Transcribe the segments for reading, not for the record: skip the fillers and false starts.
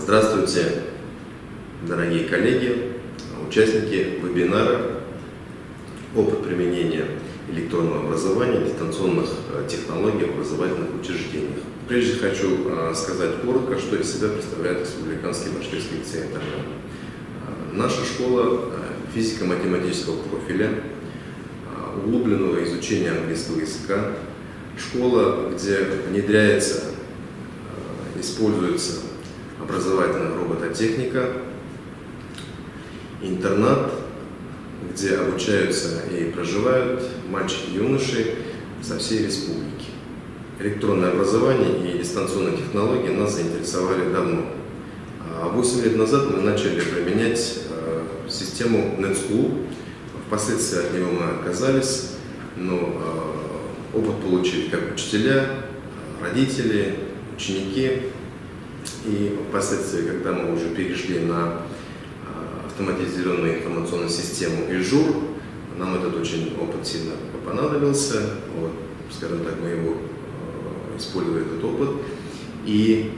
Здравствуйте, дорогие коллеги, участники вебинара «Опыт применения электронного образования и дистанционных технологий в образовательных учреждениях». Прежде хочу сказать коротко, что из себя представляет Республиканский башкирский лицей интернат. Наша школа физико-математического профиля, углубленного изучения английского языка, школа, где внедряется, используется образовательная робототехника, интернат, где обучаются и проживают мальчики и юноши со всей республики. Электронное образование и дистанционные технологии нас заинтересовали давно. 8 лет назад мы начали применять систему NetSchool. Впоследствии от него мы отказались, но опыт получили как учителя, родители, ученики. И впоследствии, когда мы уже перешли на автоматизированную информационную систему Ижур, нам этот очень опыт сильно понадобился. Вот, скажем так, мы его используем, этот опыт. И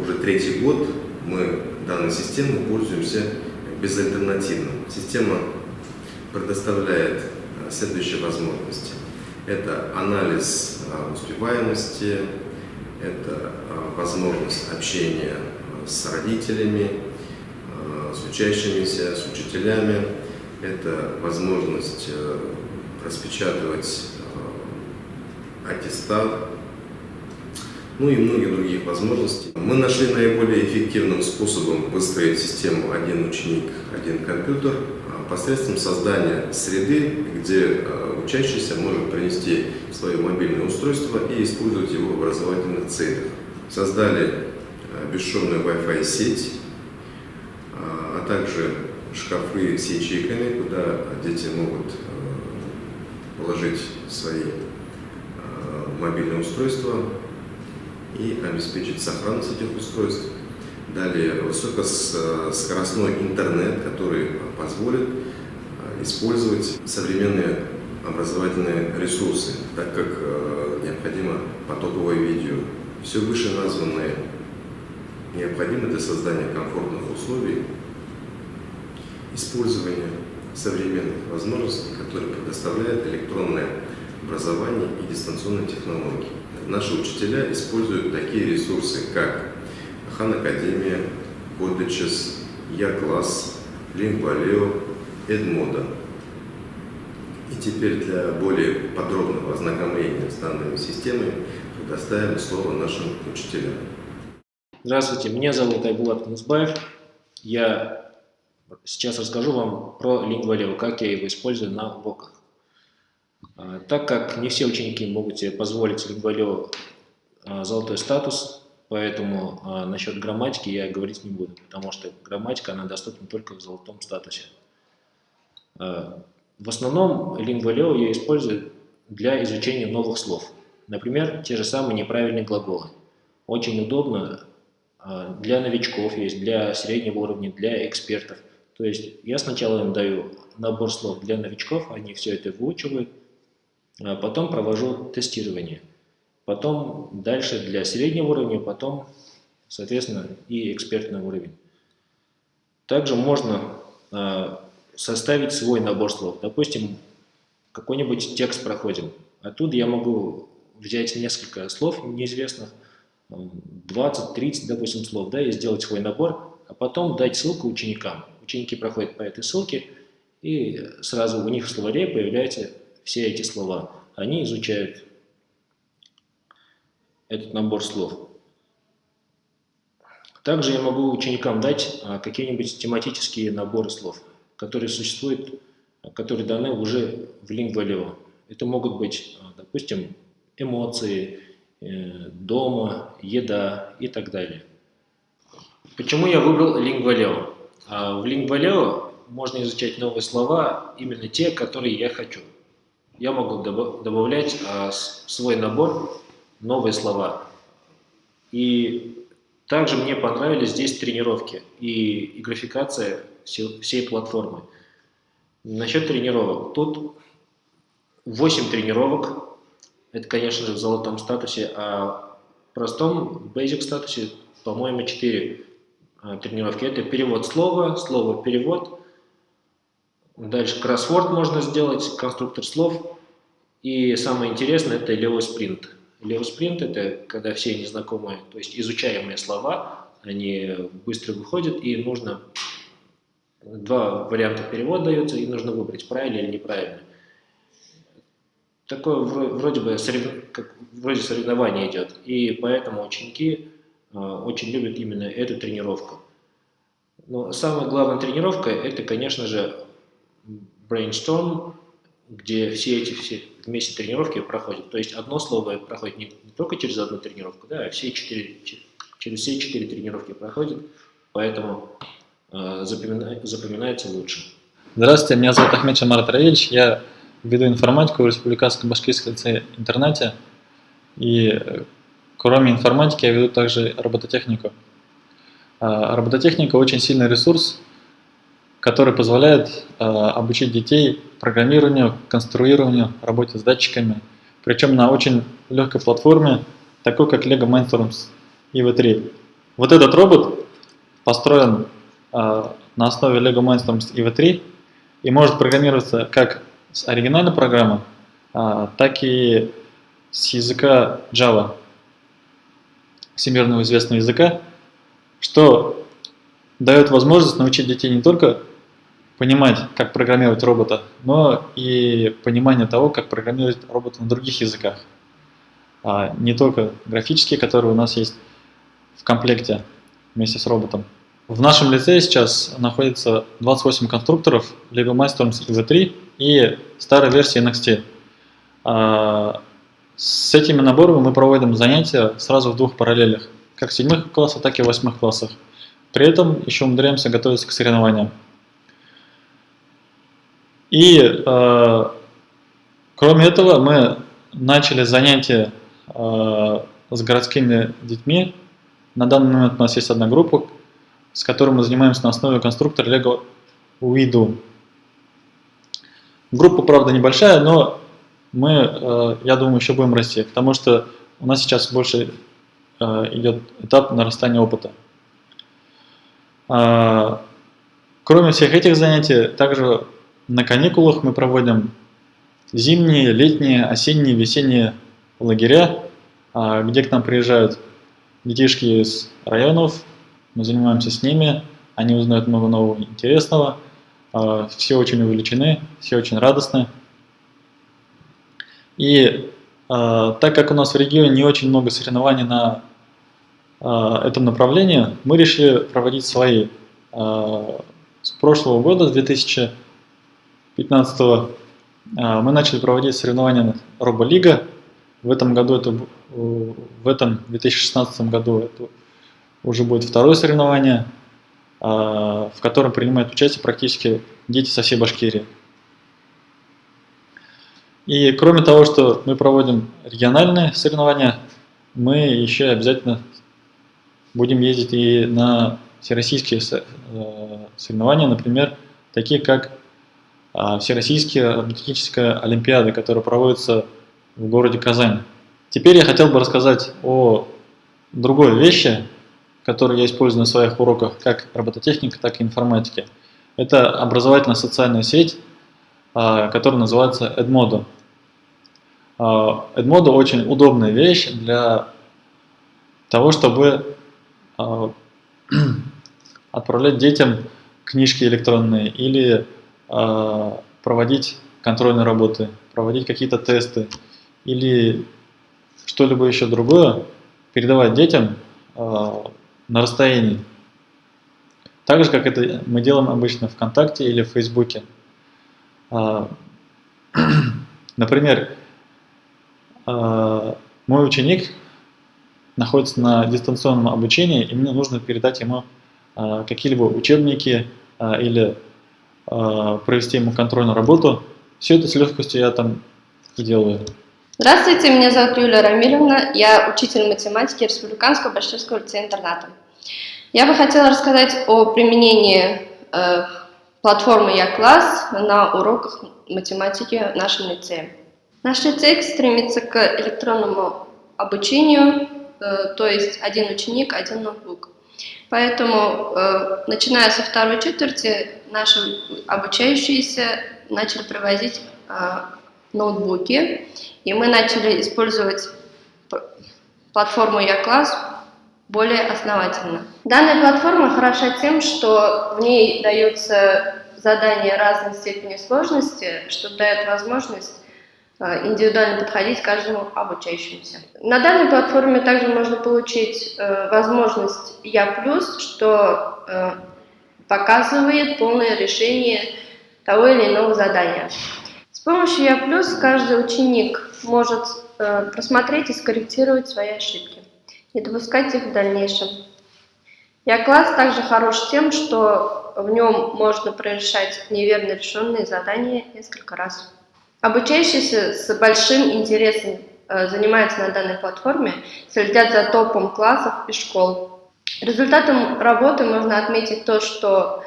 уже 3-й год мы данной системой пользуемся безальтернативно. Система предоставляет следующие возможности. Это анализ успеваемости, это возможность общения с родителями, с учащимися, с учителями, это возможность распечатывать аттестат, ну и многие другие возможности. Мы нашли наиболее эффективным способом выстроить систему «Один ученик, один компьютер» посредством создания среды, где учащийся может принести свое мобильное устройство и использовать его в образовательных целях. Создали бесшовную Wi-Fi сеть, а также шкафы с ячейками, куда дети могут положить свои мобильные устройства и обеспечить сохранность этих устройств. Далее высокоскоростной интернет, который позволит использовать современные образовательные ресурсы, так как необходимо потоковое видео. Все вышеназванное необходимо для создания комфортных условий использования современных возможностей, которые предоставляет электронное образование и дистанционные технологии. Наши учителя используют такие ресурсы, как Хан Академия, Codages, Я-класс, Lingvaleo, Edmodo. И теперь для более подробного ознакомления с данными системами предоставим слово нашим учителям. Здравствуйте, меня зовут Айбулат Кнызбаев. Я сейчас расскажу вам про Lingvaleo, как я его использую на уроках. Так как не все ученики могут себе позволить Lingvaleo золотой статус, поэтому насчет грамматики я говорить не буду, потому что грамматика она доступна только в золотом статусе. В основном Lingvaleo я использую для изучения новых слов. Например, те же самые неправильные глаголы. Очень удобно для новичков, есть для среднего уровня, для экспертов. То есть я сначала им даю набор слов для новичков, они все это выучивают, а потом провожу тестирование. Потом дальше для среднего уровня, потом, соответственно, и экспертный уровень. Также можно составить свой набор слов. Допустим, какой-нибудь текст проходим. Оттуда я могу взять несколько слов неизвестных, 20-30, допустим, слов, да, и сделать свой набор, а потом дать ссылку ученикам. Ученики проходят по этой ссылке, и сразу у них в словаре появляются все эти слова. Они изучают этот набор слов. Также я могу ученикам дать какие-нибудь тематические наборы слов, которые существуют, которые даны уже в Lingvaleo. Это могут быть, допустим, эмоции, дома, еда и так далее. Почему я выбрал Lingvaleo? В Lingvaleo можно изучать новые слова, именно те, которые я хочу. Я могу добавлять в свой набор новые слова. И также мне понравились здесь тренировки и графикация всей платформы. Насчет тренировок. Тут 8 тренировок. Это, конечно же, в золотом статусе, а в простом Basic статусе по-моему, 4 тренировки. Это перевод слова, слово-перевод. Дальше кроссворд можно сделать, конструктор слов. И самое интересное – это левый спринт. Левый спринт – это когда все незнакомые, то есть изучаемые слова, они быстро выходят, и нужно… Два варианта перевода дается, и нужно выбрать, правильно или неправильно. Такое вроде бы вроде соревнование идет, и поэтому ученики очень любят именно эту тренировку. Но самая главная тренировка – это, конечно же, brainstorm, где все вместе тренировки проходят. То есть одно слово проходит не только через одну тренировку, да, а через все 4 тренировки проходят, поэтому запоминается лучше. Здравствуйте, меня зовут Ахмед Шамарат Раильевич, я веду информатику в Республиканском башкирском лицее-интернате, и кроме информатики я веду также робототехнику. Робототехника очень сильный ресурс, который позволяет обучить детей программированию, конструированию, работе с датчиками, причем на очень легкой платформе, такой как LEGO Mindstorms EV3. Вот этот робот построен на основе LEGO Mindstorms EV3 и может программироваться как с оригинальной программы, так и с языка Java, всемирно известного языка, что дает возможность научить детей не только понимать, как программировать робота, но и понимание того, как программировать робота на других языках, не только графические, которые у нас есть в комплекте вместе с роботом. В нашем лицее сейчас находится 28 конструкторов LEGO Mindstorms EV3 и старой версии NXT. С этими наборами мы проводим занятия сразу в 2 параллелях, как в 7 классах, так и в 8 классах. При этом еще умудряемся готовиться к соревнованиям. И кроме этого мы начали занятия с городскими детьми. На данный момент у нас есть одна группа, с которой мы занимаемся на основе конструктора LEGO WeDo. Группа, правда, небольшая, но мы, я думаю, еще будем расти, потому что у нас сейчас больше идет этап нарастания опыта. Кроме всех этих занятий, также на каникулах мы проводим зимние, летние, осенние, весенние лагеря, где к нам приезжают детишки из районов, мы занимаемся с ними, они узнают много нового интересного, все очень увлечены, все очень радостны. И так как у нас в регионе не очень много соревнований на этом направлении, мы решили проводить свои. С прошлого года, с 2015 мы начали проводить соревнования Роболига. В этом году, в этом 2016 году это уже будет второе соревнование, в котором принимают участие практически дети со всей Башкирии. И кроме того, что мы проводим региональные соревнования, мы еще обязательно будем ездить и на всероссийские соревнования, например, такие как Всероссийская робототехническая олимпиада, которая проводится в городе Казань. Теперь я хотел бы рассказать о другой вещи, которую я использую на своих уроках, как робототехника, так и информатики. Это образовательно-социальная сеть, которая называется Edmodo. Edmodo очень удобная вещь для того, чтобы отправлять детям книжки электронные или проводить контрольные работы, проводить какие-то тесты или что-либо еще другое, передавать детям на расстоянии. Так же, как это мы делаем обычно ВКонтакте или в Фейсбуке. Например, мой ученик находится на дистанционном обучении, и мне нужно передать ему какие-либо учебники или провести ему контрольную работу. Все это с легкостью я там делаю. Здравствуйте, меня зовут Юлия Рамилевна, я учитель математики Республиканского башкирского лицея-интерната. Я бы хотела рассказать о применении платформы Я-класс на уроках математики в нашем лицее. Наш лицей стремится к электронному обучению то есть один ученик, один ноутбук. Поэтому, начиная со второй четверти, наши обучающиеся начали привозить ноутбуки, и мы начали использовать платформу Я-класс более основательно. Данная платформа хороша тем, что в ней даются задания разной степени сложности, что дает возможность индивидуально подходить к каждому обучающемуся. На данной платформе также можно получить возможность Я+, что показывает полное решение того или иного задания. С помощью Я+, каждый ученик может просмотреть и скорректировать свои ошибки, не допускать их в дальнейшем. Я-класс также хорош тем, что в нем можно прорешать неверно решенные задания несколько раз. Обучающиеся с большим интересом занимаются на данной платформе, следят за топом классов и школ. Результатом работы можно отметить то, что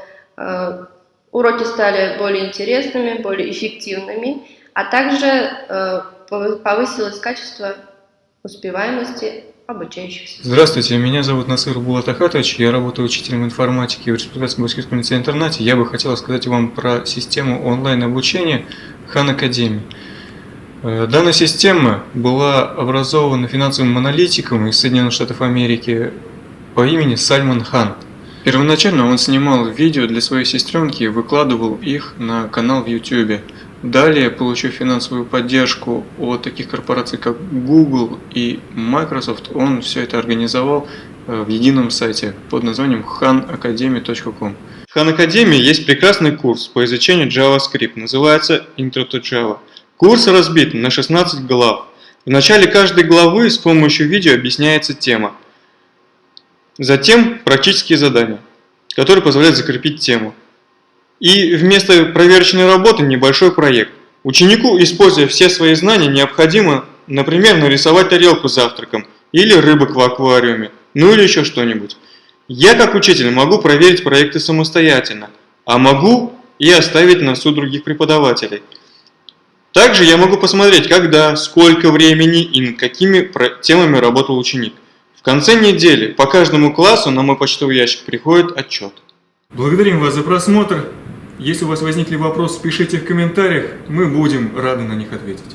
уроки стали более интересными, более эффективными, а также повысилось качество успеваемости обучающихся. Здравствуйте, меня зовут Насыр Булат Ахатович, я работаю учителем информатики в Республиканском башкирском лицее-интернате. Я бы хотел сказать вам про систему онлайн-обучения Хан Академии. Данная система была образована финансовым аналитиком из Соединенных Штатов Америки по имени Сальман Хан. Первоначально он снимал видео для своей сестренки и выкладывал их на канал в YouTube. Далее, получив финансовую поддержку от таких корпораций, как Google и Microsoft, он все это организовал в едином сайте под названием hanacademy.com. В Хан Академии есть прекрасный курс по изучению JavaScript, называется Intro to Java. Курс разбит на 16 глав. В начале каждой главы с помощью видео объясняется тема. Затем практические задания, которые позволяют закрепить тему. И вместо проверочной работы небольшой проект. Ученику, используя все свои знания, необходимо, например, нарисовать тарелку с завтраком или рыбок в аквариуме, ну или еще что-нибудь. Я как учитель могу проверить проекты самостоятельно, а могу и оставить на суд других преподавателей. Также я могу посмотреть, когда, сколько времени и над какими темами работал ученик. В конце недели по каждому классу на мой почтовый ящик приходит отчет. Благодарим вас за просмотр. Если у вас возникли вопросы, пишите в комментариях, мы будем рады на них ответить.